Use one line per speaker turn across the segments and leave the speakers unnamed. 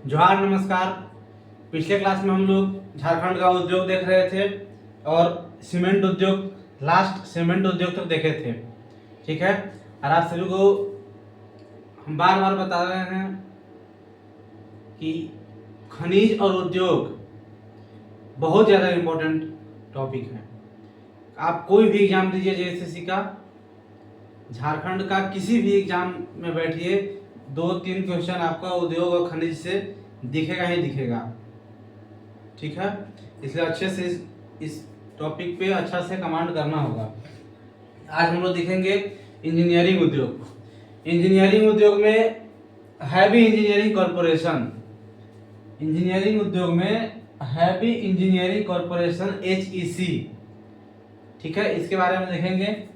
जोहार नमस्कार। पिछले क्लास में हम लोग झारखंड का उद्योग देख रहे थे और सीमेंट उद्योग, लास्ट सीमेंट उद्योग तक देखे थे। ठीक है, और आप सभी को हम बार बार बता रहे हैं कि खनिज और उद्योग बहुत ज़्यादा इम्पोर्टेंट टॉपिक है। आप कोई भी एग्जाम दीजिए जेएसएससी का, झारखंड का किसी भी एग्जाम में बैठिए, 2-3 क्वेश्चन आपका उद्योग और खनिज से दिखेगा ही दिखेगा। ठीक है, इसलिए अच्छे से इस टॉपिक पे अच्छा से कमांड करना होगा। आज हम लोग देखेंगे इंजीनियरिंग उद्योग। इंजीनियरिंग उद्योग में हैवी इंजीनियरिंग कॉरपोरेशन, इंजीनियरिंग उद्योग में हैवी इंजीनियरिंग कॉरपोरेशन HEC। ठीक है, इसके बारे में देखेंगे।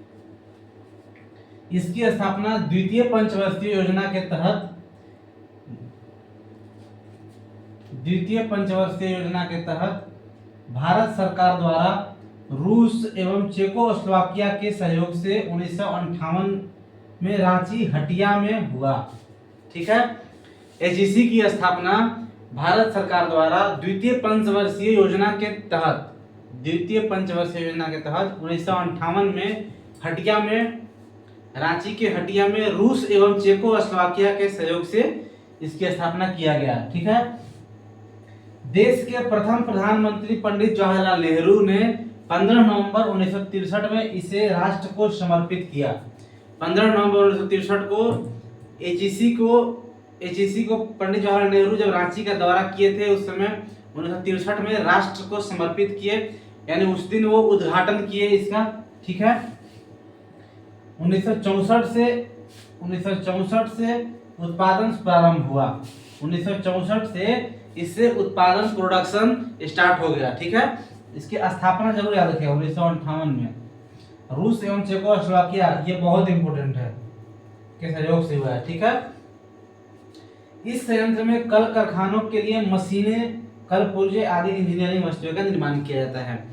इसकी स्थापना द्वितीय पंचवर्षीय योजना के तहत भारत सरकार द्वारा रूस एवं चेकोस्लोवाकिया के सहयोग से 1958 में रांची हटिया में हुआ। ठीक है, HEC की स्थापना भारत सरकार द्वारा द्वितीय पंचवर्षीय योजना के तहत 1958 में हटिया में, रांची के हटिया में रूस एवं चेकोस्लोवाकिया के सहयोग से इसकी स्थापना किया गया। ठीक है, देश के प्रथम प्रधानमंत्री पंडित जवाहरलाल नेहरू ने 15 नवंबर 1963 में इसे राष्ट्र को समर्पित किया। 15 नवंबर 1963 को HEC को पंडित जवाहरलाल नेहरू जब रांची का दौरा किए थे, उस समय 1963 में राष्ट्र को समर्पित किए, यानी उस दिन वो उद्घाटन किए इसका। ठीक है, 1964 से उत्पादन प्रारंभ हुआ। 1964 से इससे उत्पादन प्रोडक्शन स्टार्ट हो गया। ठीक है, इसकी स्थापना जरूर याद रखिएगा 1958 में रूस एवं चेकोस्लोवाकिया, ये बहुत इंपॉर्टेंट है, के सहयोग से हुआ है। ठीक है, इस संयंत्र में कल कारखानों के लिए मशीनें, कल पुर्जे आदि इंजीनियरिंग वस्तुओं का निर्माण किया जाता है।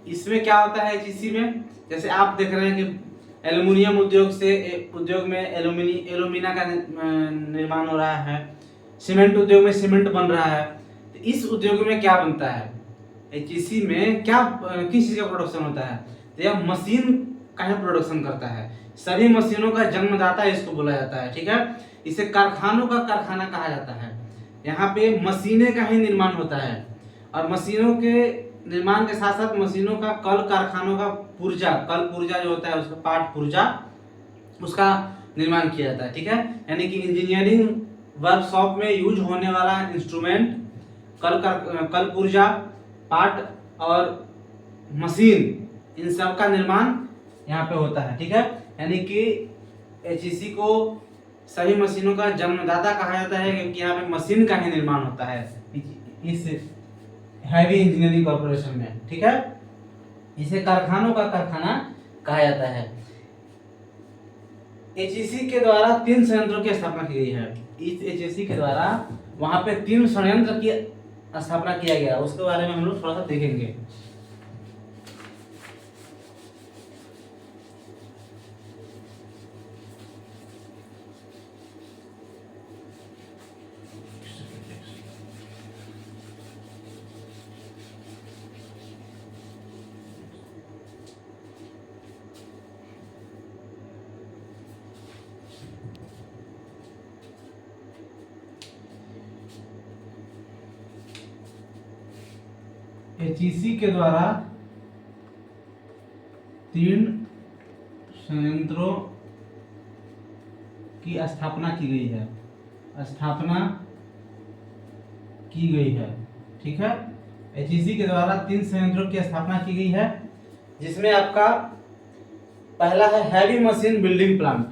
इसमें क्या होता है HEC में, जैसे आप देख रहे हैं कि एल्युमिनियम उद्योग में एल्यूमिना का निर्माण हो रहा है, सीमेंट उद्योग में सीमेंट बन रहा है। तो इस उद्योग में क्या बनता है, HEC में क्या, किस चीज का प्रोडक्शन होता है, तो यह मशीन का ही प्रोडक्शन करता है। सभी मशीनों का जन्मदाता इसको बोला जाता है। ठीक है, इसे कारखानों का कारखाना कहा जाता है। यहाँ पे मशीनें का ही निर्माण होता है, और मशीनों के निर्माण के साथ साथ मशीनों का कल कारखानों का पुर्जा, कल पुर्जा जो होता है उसका पार्ट पुर्जा, उसका निर्माण किया जाता है। ठीक है, यानी कि इंजीनियरिंग वर्कशॉप में यूज होने वाला इंस्ट्रूमेंट, कल पुर्जा, पार्ट और मशीन, इन सब का निर्माण यहाँ पे होता है। ठीक है, यानी कि HEC को सभी मशीनों का जन्मदाता कहा जाता है, क्योंकि यहाँ पे मशीन का ही निर्माण होता है इस हैवी इंजीनियरिंग कॉर्पोरेशन में। ठीक है, इसे कारखानों का कारखाना कहा जाता है। HEC के द्वारा 3 संयंत्रों की स्थापना की गई है। इस HEC के द्वारा वहां पे 3 संयंत्र की स्थापना किया गया, उसके बारे में हम लोग थोड़ा सा देखेंगे। HEC के द्वारा 3 संयंत्रों की स्थापना की गई है, ठीक है, HEC के द्वारा 3 संयंत्रों की स्थापना की गई है, जिसमें आपका पहला है heavy machine building plant.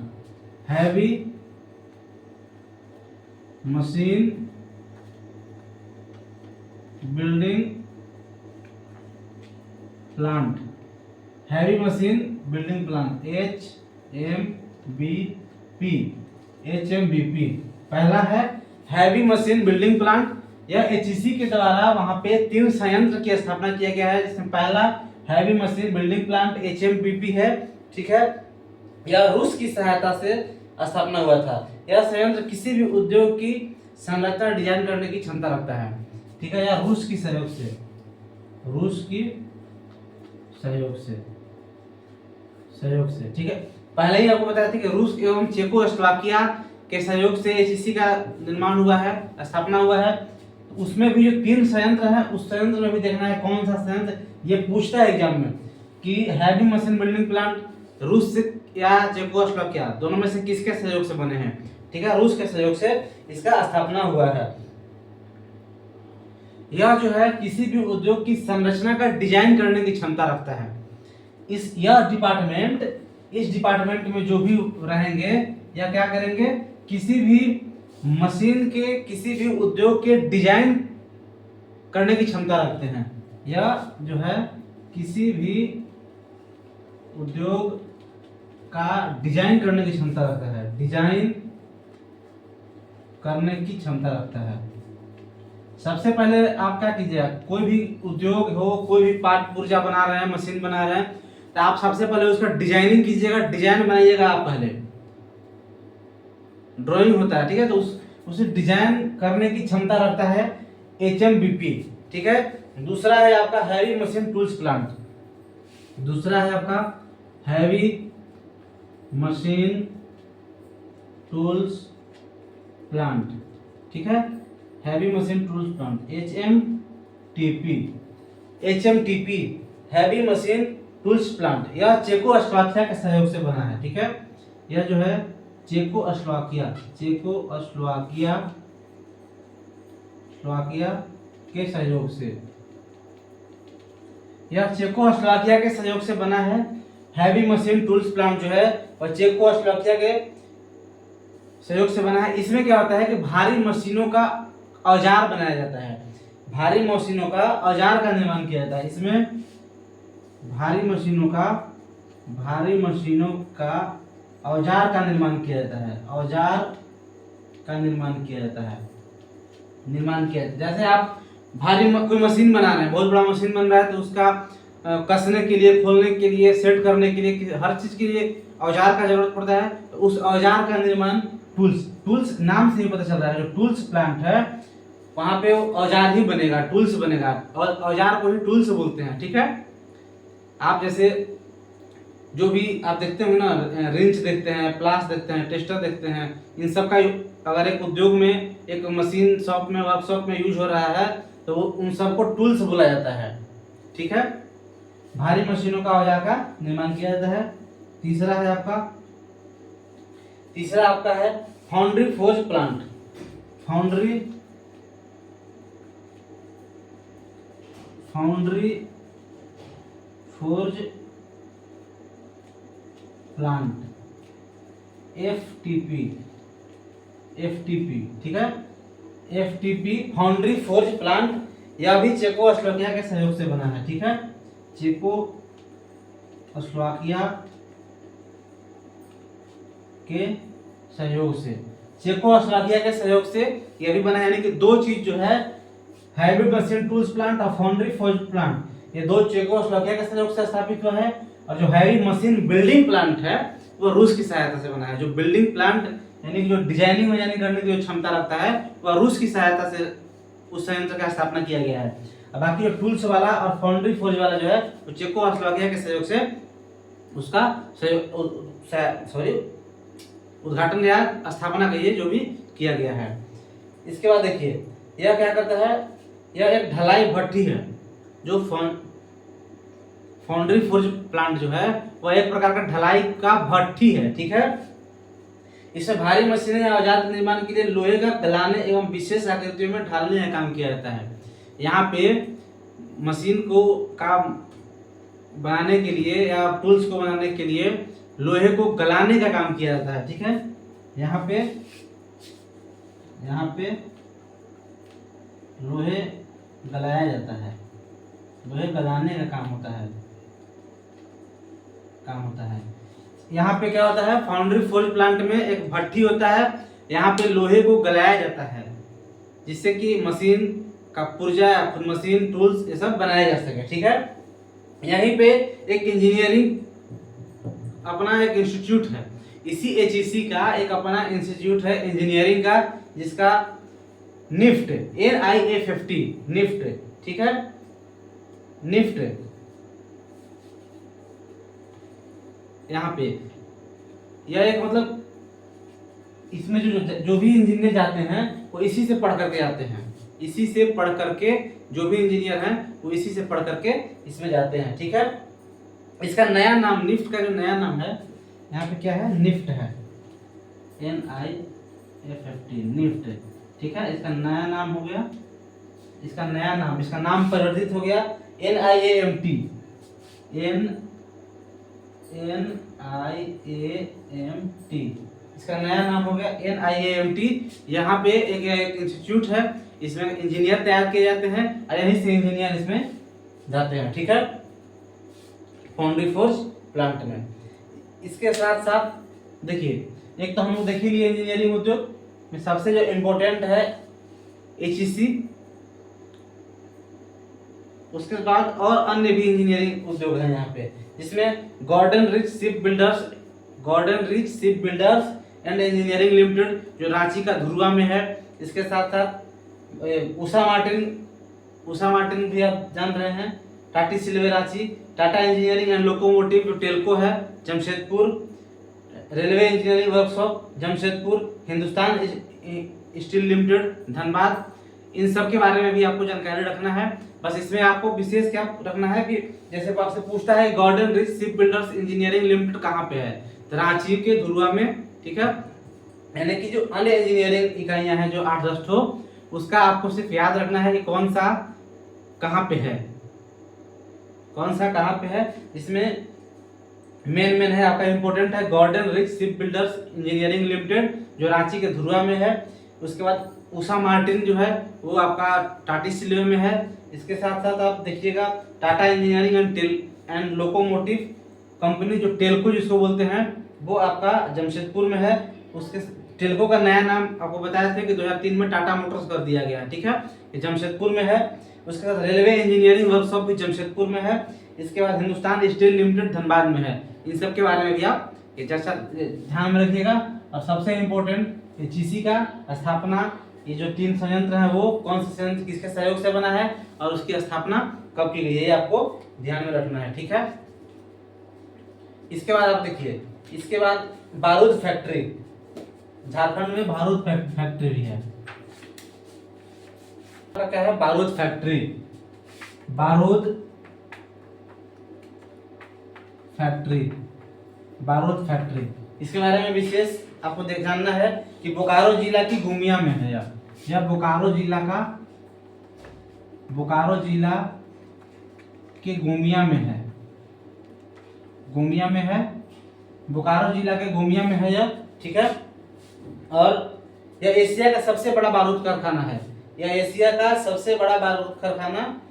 Heavy machine building plant, heavy machine building plant, HMBP। पहला है हैवी मशीन बिल्डिंग प्लांट। यह HEC के द्वारा वहां पे 3 संयंत्र की स्थापना किया गया है, जिसमें पहला heavy machine building plant HMBP है। ठीक है, यह रूस की सहायता से स्थापना हुआ था। यह संयंत्र किसी भी उद्योग की संरचना डिजाइन करने की क्षमता रखता है, ठीक है, या रूस की सहयोग से, रूस की सहयोग से, ठीक है। पहले ही आपको बताया था कि रूस एवं चेकोस्लोवाकिया के सहयोग से एचईसी का निर्माण हुआ है, स्थापना हुआ है। तो उसमें भी जो 3 संयंत्र है, उस संयंत्र में भी देखना है कौन सा संयंत्र, ये पूछता है एग्जाम में कि हैवी मशीन बिल्डिंग प्लांट रूस से या चेकोस्लोवाकिया दोनों में से किसके सहयोग से बने हैं, ठीक है, रूस के सहयोग से इसका स्थापना हुआ है। यह जो है किसी भी उद्योग की संरचना का डिजाइन करने की क्षमता रखता है। इस डिपार्टमेंट में जो भी रहेंगे या क्या करेंगे, किसी भी मशीन के, किसी भी उद्योग के डिजाइन करने की क्षमता रखते हैं, या जो है किसी भी उद्योग का डिजाइन करने की क्षमता रखता है, डिजाइन करने की क्षमता रखता है। सबसे पहले आप क्या कीजिएगा, कोई भी उद्योग हो, कोई भी पार्ट पुर्जा बना रहे हैं, मशीन बना रहे हैं, तो आप सबसे पहले उसका डिजाइनिंग कीजिएगा, डिजाइन बनाइएगा आप पहले, ड्राइंग होता है, ठीक है, तो उसे डिजाइन करने की क्षमता रखता है HMBP, ठीक है। दूसरा है आपका हैवी मशीन टूल्स प्लांट, दूसरा है आपका हैवी मशीन टूल्स प्लांट, ठीक है, heavy machine tools plant HMTP, heavy machine tools plant. यह चेकोस्लोवाकिया के सहयोग से बना है, ठीक है, यह जो है चेकोस्लोवाकिया के सहयोग से, यह चेकोस्लोवाकिया के सहयोग से बना है। हैवी मशीन टूल्स प्लांट जो है और चेकोस्लोवाकिया के सहयोग से बना है। इसमें क्या होता है कि भारी मशीनों का औजार बनाया जाता है, भारी मशीनों का औजार का निर्माण किया जाता है। इसमें भारी मशीनों का औजार का निर्माण किया जाता है, औजार का निर्माण किया जाता है, जैसे आप भारी कोई मशीन बना रहे हैं, बहुत बड़ा मशीन बन रहा है, तो उसका कसने के लिए, खोलने के लिए, सेट करने के लिए, हर चीज के लिए औजार का जरूरत पड़ता है। तो उस औजार का निर्माण टूल्स नाम से ही पता चल रहा है, जो टूल्स प्लांट है वहां पे औजार ही बनेगा, टूल्स बनेगा, और औजार को ही टूल्स बोलते हैं, ठीक है। आप जैसे जो भी आप देखते होंगे ना, रिंच देखते हैं, प्लास देखते हैं, टेस्टर देखते हैं, इन सब का अगर एक उद्योग में, एक मशीन शॉप में, वर्कशॉप में यूज हो रहा है, तो उन सबको टूल्स बोला जाता है, ठीक है। भारी मशीनों का औजार का निर्माण किया जाता है। तीसरा आपका है foundry forge plant, foundry forge plant FTP, ठीक है, FTP फाउंड्री फोर्ज प्लांट। यह भी चेकोस्लोवाकिया के सहयोग से बना है, ठीक है, चेकोस्लोवाकिया के सहयोग से यह भी बना है। यानी कि दो चीज जो है, हैवी मशीन टूल्स प्लांट और फाउंड्री फोर्ज प्लांट, ये दो चेकोस्लोवाकिया के सहयोग से स्थापित हुआ है। और जो हैवी मशीन बिल्डिंग प्लांट है वो रूस की सहायता से बना है। जो बिल्डिंग प्लांट यानी कि जो डिजाइनिंग करने की जो क्षमता रखता है वह रूस की सहायता से उस संयंत्र का स्थापना किया गया है। अब बाकी जो टूल्स वाला और फाउंड्री फोर्ज वाला जो है वो चेकोस्लोवाकिया के सहयोग से उसका उद्घाटन या स्थापना कहिए जो भी किया गया है। इसके बाद देखिए यह क्या करता है, यह एक ढलाई भट्ठी है। जो फाउंड्री फोर्ज प्लांट जो है वह एक प्रकार का ढलाई का भट्ठी है, ठीक है। इसमें भारी मशीनें या औजार के निर्माण के लिए लोहे का गलाने एवं विशेष आकृतियों में ढालने का काम किया जाता है। यहाँ पे मशीन को काम बनाने के लिए या टूल्स को बनाने के लिए लोहे को गलाने का काम किया जाता है, ठीक है। यहाँ पे लोहे गलाया जाता है, लोहे गलाने का काम होता है। यहाँ पे क्या होता है, फाउंड्री फोर्ज प्लांट में एक भट्ठी होता है, यहाँ पे लोहे को गलाया जाता है जिससे कि मशीन का पुर्जा या खुद मशीन टूल्स ये सब बनाए जा सके, ठीक है। यहीं पे एक इंजीनियरिंग अपना एक इंस्टीट्यूट है, इसी HEC का एक अपना इंस्टीट्यूट है इंजीनियरिंग का, जिसका निफ्ट, NIFT, निफ्ट, ठीक है, निफ्ट। यहाँ पे यह एक मतलब इसमें जो भी इंजीनियर जाते हैं वो इसी से पढ़ करके आते हैं, इसी से पढ़ करके जो भी इंजीनियर हैं वो इसी से पढ़ करके इसमें जाते हैं, ठीक है। इसका नया नाम, निफ्ट का जो नया नाम है यहाँ पे क्या है, निफ्ट है, NIFT, निफ्ट, ठीक है। इसका नया नाम हो गया, इसका नया नाम, इसका नाम परिवर्तित हो गया NIAMT, NIAMT, इसका नया नाम हो गया NIAMT। यहाँ पे एक इंस्टीट्यूट है, इसमें इंजीनियर तैयार किए जाते हैं और यहीं से इंजीनियर इसमें जाते हैं, ठीक है, फाउंड्री फोर्स प्लांट में। इसके साथ साथ देखिए, एक तो हम लोग देख ही लिए इंजीनियरिंग उद्योग में सबसे जो इम्पोर्टेंट है HEC, उसके बाद और अन्य भी इंजीनियरिंग उद्योग है यहाँ पे, जिसमें गॉर्डन रिच शिप बिल्डर्स एंड इंजीनियरिंग लिमिटेड जो रांची का धुरुआ में है। इसके साथ साथ उषा मार्टिन भी आप जान रहे हैं, टाटा सिल्वे Ranchi, Tata engineering and locomotive जो टेल्को है Jamshedpur, railway engineering workshop Jamshedpur, Hindustan steel limited Dhanbad. इन सब के बारे में भी आपको जानकारी रखना है। बस इसमें आपको विशेष क्या रखना है कि जैसे आपसे पूछता है गॉर्डन रिच शिप बिल्डर्स इंजीनियरिंग लिमिटेड कहाँ पे है, तो रांची के धुरुआ में, ठीक है। यानी कि जो अन्य इंजीनियरिंग इकाइयां हैं जो 8-10 ठो, उसका आपको सिर्फ याद रखना है कि कौन सा कहाँ पे है, कौन सा कहाँ पे है। इसमें मेन है आपका इम्पोर्टेंट है गॉर्डन रिच शिप बिल्डर्स इंजीनियरिंग लिमिटेड जो रांची के धुरुआ में है। उसके बाद उषा मार्टिन जो है वो आपका टाटा सिल्वे में है। इसके साथ साथ आप देखिएगा Tata engineering and locomotive company जो टेल्को जिसको बोलते हैं वो आपका जमशेदपुर में है। उसके टेल्को का नया नाम आपको बताया था कि 2003 में टाटा मोटर्स कर दिया गया, ठीक है, ये जमशेदपुर में है। उसके बाद रेलवे इंजीनियरिंग वर्कशॉप भी जमशेदपुर में है। इसके बाद हिंदुस्तान स्टील लिमिटेड धनबाद में है। इन सब के बारे में भी आप ये चर्चा ध्यान में रखिएगा। और सबसे इम्पोर्टेंट HEC का स्थापना, ये जो 3 संयंत्र है वो कौन से संयंत्र किसके सहयोग से बना है और उसकी स्थापना कब की गई है, ये आपको ध्यान में रखना है, ठीक है। इसके बाद आप देखिए, इसके बाद बारूद फैक्ट्री, झारखंड में बारूद फैक्ट्री भी है। क्या है बारूद फैक्ट्री, बारूद फैक्ट्री, इसके बारे में विशेष आपको जानना है कि बोकारो जिला की गुमिया में है। यह बोकारो जिला के गुमिया में है, बोकारो जिला के गुमिया में है यह, ठीक है। और यह एशिया का सबसे बड़ा बारूद कारखाना है। यह एशिया का सबसे बड़ा बारूद कारखाना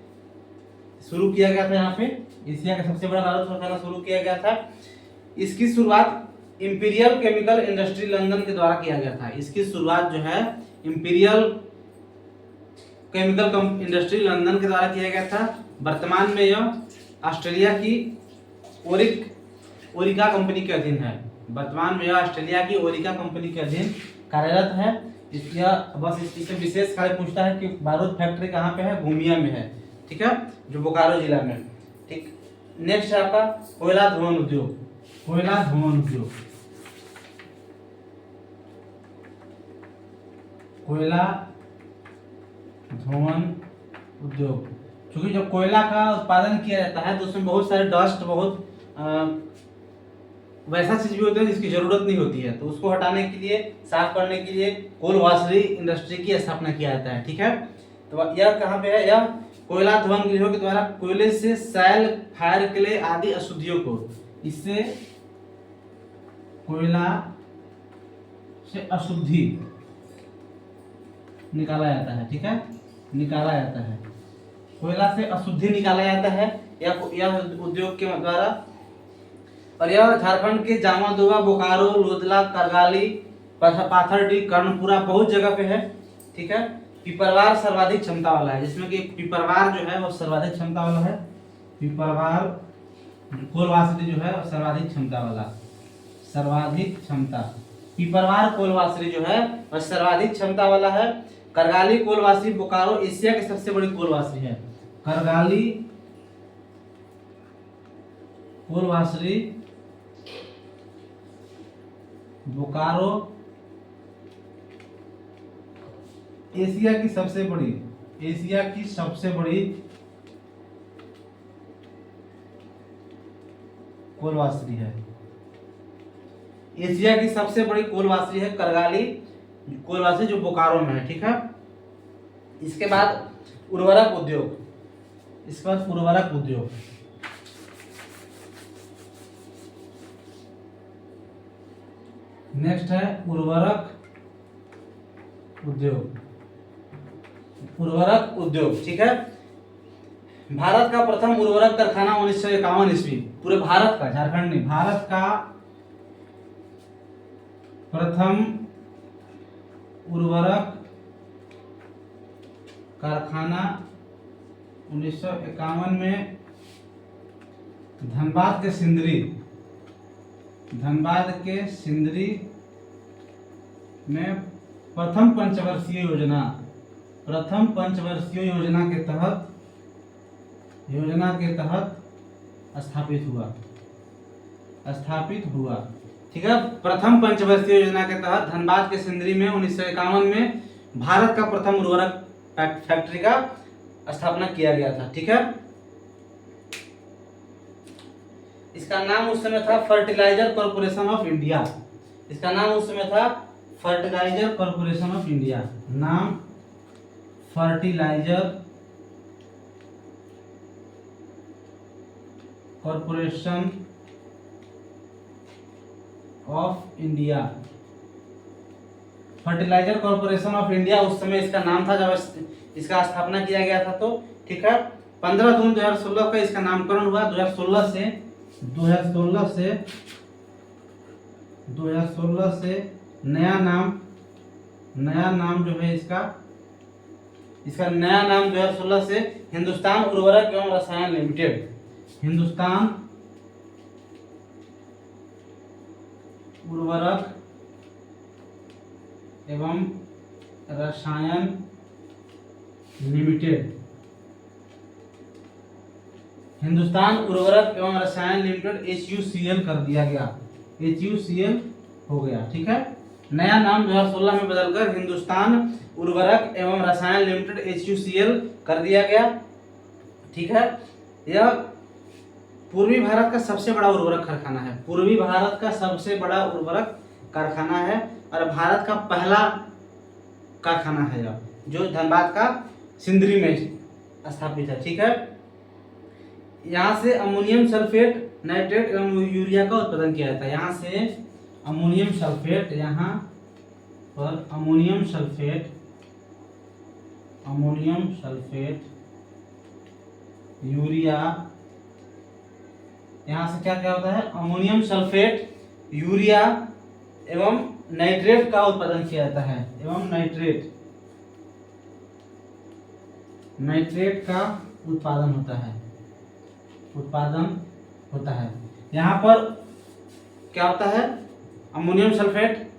शुरू किया गया था, यहाँ पे एशिया का सबसे बड़ा बारूद कारखाना शुरू किया गया था। इसकी शुरुआत इंपीरियल केमिकल इंडस्ट्री लंदन के द्वारा किया गया था। इसकी शुरुआत जो है इंपीरियल केमिकल इंडस्ट्री लंदन के द्वारा किया गया था। वर्तमान में यह ऑस्ट्रेलिया की ओरिका कंपनी के अधीन है। वर्तमान में यह ऑस्ट्रेलिया की ओरिका कंपनी के अधीन कार्यरत है। बस इससे विशेष कार्य पूछता है कि बारूद फैक्ट्री कहाँ पे है, गुमिया में है, ठीक है, जो बोकारो जिला में, ठीक। नेक्स्ट है आपका कोयला धुवन उद्योग, क्योंकि जब कोयला का उत्पादन किया जाता है तो उसमें बहुत सारे डस्ट, बहुत वैसा चीज भी होता है जिसकी जरूरत नहीं होती है, तो उसको हटाने के लिए, साफ करने के लिए कोल वाशरी इंडस्ट्री की स्थापना किया जाता है, ठीक है। तो यह कहाँ पे है, यह कोयला धुवन गृहों के द्वारा कोयले से सैल, फायर क्ले आदि अशुद्धियों को, इससे कोयला से अशुद्धि निकाला जाता है, ठीक है, निकाला जाता है, कोयला से अशुद्धि निकाला जाता है यह उद्योग के द्वारा। और यह झारखंड के जामादोगा, बोकारो, लोदला, करगाली, पाथरडी, कर्णपुरा बहुत जगह पे है, ठीक है। पिपरवार सर्वाधिक क्षमता वाला है, जिसमें कि पिपरवार जो है वो सर्वाधिक क्षमता वाला है। पिपरवार कोलवासरी जो है सर्वाधिक क्षमता, पिपरवार कोलवासरी जो है वह सर्वाधिक क्षमता वाला है। करगाली कोलवासी बोकारो एशिया की सबसे बड़ी कोलवासी है। करगाली कोलवासी बोकारो एशिया की सबसे बड़ी कोलवासी है। एशिया की सबसे बड़ी कोलवासी है करगाली कोलवासी, जो बोकारो में है। ठीक है। इसके बाद उर्वरक उद्योग, नेक्स्ट है उर्वरक उद्योग। ठीक है। भारत का प्रथम उर्वरक कारखाना 1951 ईस्वी, पूरे भारत का, झारखंड नहीं, भारत का प्रथम उर्वरक कारखाना 1951 में धनबाद के सिंदरी में प्रथम पंचवर्षीय योजना के तहत स्थापित हुआ। ठीक है। प्रथम पंचवर्षीय योजना के तहत धनबाद के सिंदरी में 1951 में भारत का प्रथम उर्वरक फैक्ट्री का स्थापना किया गया था। ठीक है। इसका नाम उस समय था फर्टिलाइजर कॉर्पोरेशन ऑफ इंडिया। नाम फर्टिलाइजर कॉर्पोरेशन ऑफ इंडिया उस समय इसका नाम था जब इसका स्थापना किया गया था। तो ठीक है। 15 जून 2016 का इसका नामकरण हुआ। 2016 से नया नाम जो है इसका नया नाम 2016 से हिंदुस्तान उर्वरक एवं रसायन लिमिटेड, हिंदुस्तान उर्वरक एवं रसायन लिमिटेड, HUCL कर दिया गया, HUCL हो गया। ठीक है। नया नाम 2016 में बदलकर हिंदुस्तान उर्वरक एवं रसायन लिमिटेड HUCL कर दिया गया। ठीक है। यह पूर्वी भारत का सबसे बड़ा उर्वरक कारखाना है और भारत का पहला कारखाना है यह, जो धनबाद का सिंदरी में स्थापित है। ठीक है। यहाँ से अमोनियम सल्फेट, नाइट्रेट एवं यूरिया का उत्पादन किया जाता है। यहाँ से अमोनियम सल्फेट, यूरिया, यहाँ से क्या क्या होता है, अमोनियम सल्फेट, यूरिया एवं नाइट्रेट का उत्पादन किया जाता है, नाइट्रेट का उत्पादन होता है। यहाँ पर क्या होता है, अमोनियम सल्फेट,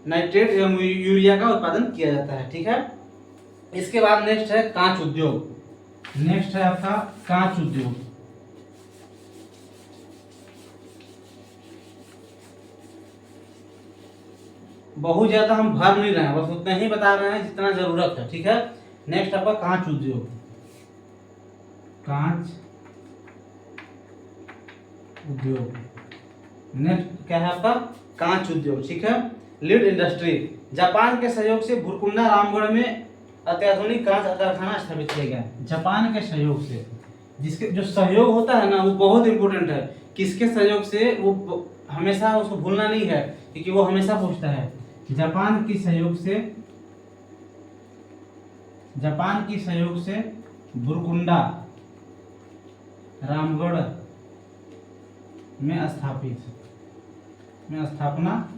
नाइट्रेट एवं यूरिया का उत्पादन किया जाता है। ठीक है। इसके बाद नेक्स्ट है कांच उद्योग। आपका कांच उद्योग। बहुत ज्यादा हम भर नहीं रहे हैं, बस उतना ही बता रहे हैं जितना जरूरत है। ठीक है। नेक्स्ट आपका कांच उद्योग। नेक्स्ट क्या है आपका, कांच उद्योग। ठीक है। लीड इंडस्ट्री, जापान के सहयोग से भुरकुंडा रामगढ़ में अत्याधुनिक कांच कारखाना स्थापित किया गया। जापान के सहयोग से, जिसके जो सहयोग होता है ना, वो बहुत इंपॉर्टेंट है। किसके सहयोग से, वो हमेशा उसको भूलना नहीं है, क्योंकि वो हमेशा पूछता है। जापान की सहयोग से भुरकुंडा रामगढ़ में स्थापना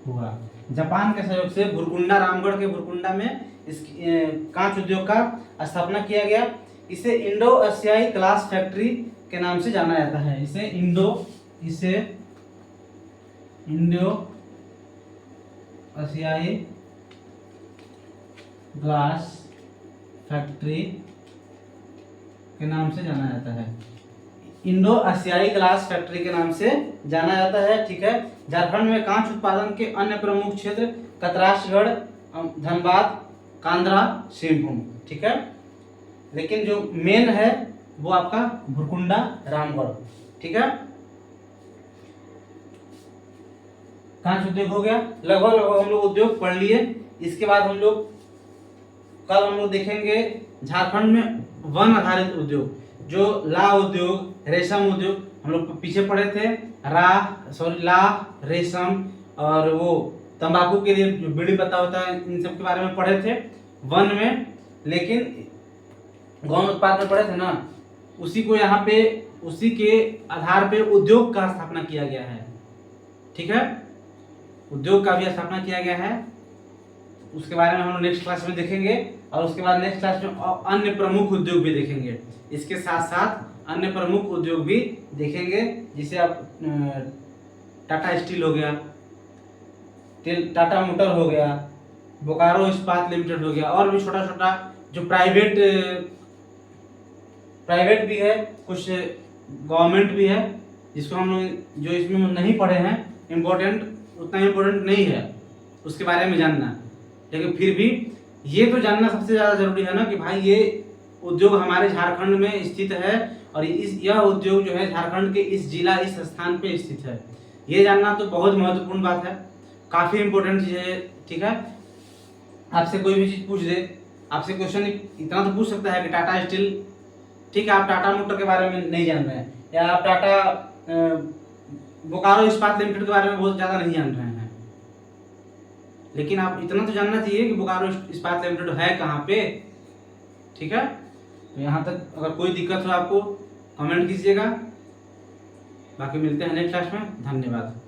हुआ। जापान के सहयोग से भुरकुंडा, रामगढ़ के भुरकुंडा में इस कांच उद्योग का स्थापना किया गया। इसे इंडो एशियाई ग्लास फैक्ट्री के नाम से जाना जाता है। इसे इंडो एशियाई ग्लास फैक्ट्री के नाम से जाना जाता है, इंडो एशियाई ग्लास फैक्ट्री के नाम से जाना जाता है। ठीक है, झारखंड में कांच उत्पादन के अन्य प्रमुख क्षेत्र कतराशगढ़, धनबाद, कांद्रा, सिंहभूम। ठीक है, लेकिन जो मेन है वो आपका भुरकुंडा, रामगढ़। ठीक है, कांच उद्योग हो गया, लगभग लगभग हम लोग उद्योग पढ़ लिए। इसके बाद हम लोग कल हम लोग देखेंगे झारखंड में वन आधारित उद्योग, जो ला उद्योग, रेशम उद्योग हम लोग पीछे पढ़े थे, ला, रेशम और वो तंबाकू के लिए जो बीड़ी पत्ता होता है, इन सब के बारे में पढ़े थे वन में। लेकिन गौण उत्पाद में पढ़े थे ना, उसी को यहाँ पे उसी के आधार पे उद्योग का स्थापना किया गया है। ठीक है, उद्योग का भी स्थापना किया गया है, उसके बारे में हम लोग नेक्स्ट क्लास में देखेंगे। और उसके बाद नेक्स्ट क्लास में अन्य प्रमुख उद्योग भी देखेंगे, इसके साथ साथ अन्य प्रमुख उद्योग भी देखेंगे, जिसे आप टाटा स्टील हो गया, टाटा मोटर हो गया, बोकारो इस्पात लिमिटेड हो गया, और भी छोटा छोटा जो प्राइवेट भी है, कुछ गवर्नमेंट भी है, जिसको हम लोग जो इसमें नहीं पढ़े हैं, इम्पोर्टेंट उतना इम्पोर्टेंट नहीं है उसके बारे में जानना, लेकिन फिर भी ये तो जानना सबसे ज़्यादा जरूरी है ना कि भाई ये उद्योग हमारे झारखंड में स्थित है और यह उद्योग जो है झारखंड के इस जिला, इस स्थान पे स्थित है। ये जानना तो बहुत महत्वपूर्ण बात है, काफ़ी इंपॉर्टेंट चीज़ है। ठीक है, आपसे कोई भी चीज़ पूछ दे, आपसे क्वेश्चन इतना तो पूछ सकता है कि टाटा स्टील, ठीक है, आप टाटा मोटर के बारे में नहीं जान रहे हैं, या आप टाटा बोकारो इस्पात लिमिटेड के बारे में बहुत ज़्यादा नहीं जान रहे हैं, लेकिन आप इतना तो जानना चाहिए कि बोकारो इस्पात लिमिटेड है कहाँ पे। ठीक है, तो यहाँ तक अगर कोई दिक्कत हो आपको कमेंट कीजिएगा, बाकी मिलते हैं नेक्स्ट क्लास में। धन्यवाद।